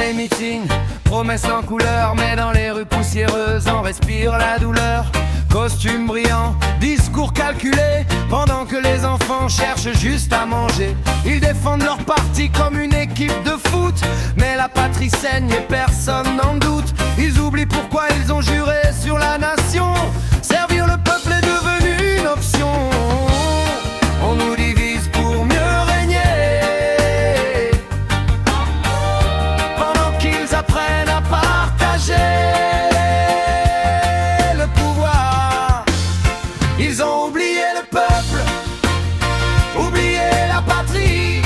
les meetings, promesses en couleur, mais dans les rues poussiéreuses, on respire la douleur. Costumes brillants, discours calculés, pendant que les enfants cherchent juste à manger. Ils défendent leur parti comme une équipe de foot, mais la patrie saigne et personne n'en doute. Ils oublient pourquoi ils ont juré sur la nation. Servir le peuple est devenu une option. On nous divise pour mieux régner, pendant qu'ils apprennent à partager le pouvoir. Ils ont oublié le peuple, oublié la patrie.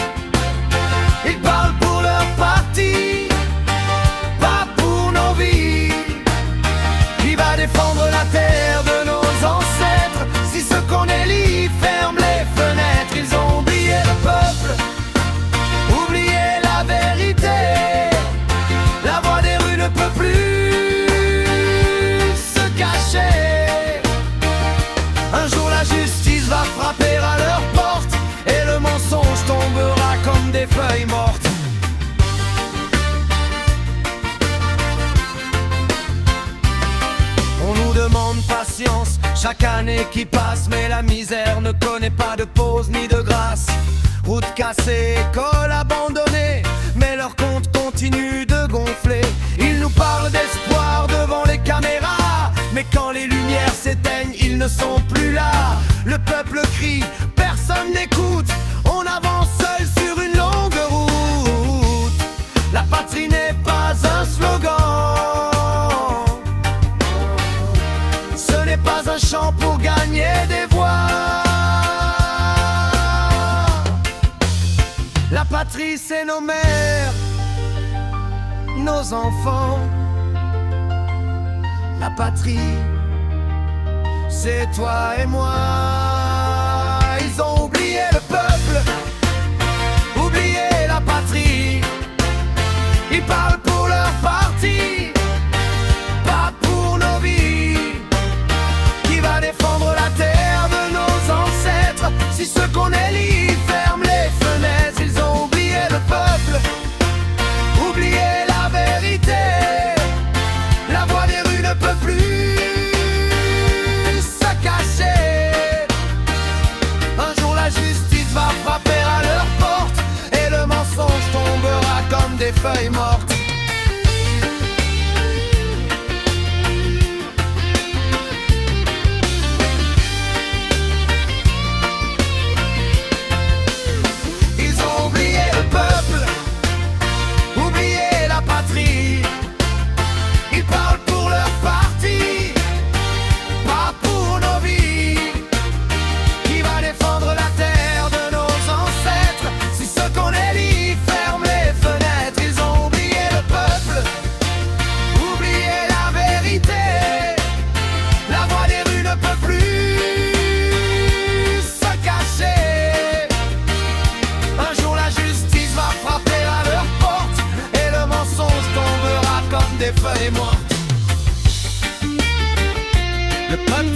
Ils parlent pour leur parti, pas pour nos vies. Qui va défendre la terre de nos ancêtres si ceux qu'on élit ferment les fenêtres? Ils ont oublié le peuple, oublié la vérité. La voix des rues ne peut plus se cacher. Un jour la justice va frapper à leur porte et le mensonge tombera comme des feuilles mortes. On nous demande patience chaque année qui passe, mais la misère ne connaît pas de pause ni de grâce. Routes cassées, écoles abandonnées, mais leur compte continue de gonfler. Ils nous parlent d'espoir devant les caméras, mais quand les lumières s'éteignent, ils ne sont plus là. Le peuple crie, personne n'écoute, on avance seul sur une longue route. La patrie n'est pas un slogan, ce n'est pas un chant pour gagner des voix. La patrie c'est nos mères, nos enfants. La patrie c'est toi et moi. Ils ont oublié le peuple, oublié la patrie. Ils parlent pour leur parti, pas pour nos vies. Qui va défendre la terre de nos ancêtres si ceux qu'on élit ferment les fenêtres? Ils ont oublié le peuple, oublié la vérité. La voix des rues ne peut plus se cacher. Un jour la justice va frapper à leur porte et le mensonge tombera comme des feuilles mortes. Ils ont oublié le peuple, oublié la patrie. Ils parlent pour leur parti, pas pour nos vies. Qui va défendre la terre de nos ancêtres si ceux qu'on élit ferment les fenêtres? Ils ont oublié le peuple, oublié la vérité. La voix des rues ne peut plus se cacher. Un jour la justice va frapper à leur porte et le mensonge tombera comme des feuilles mortes. Le peuple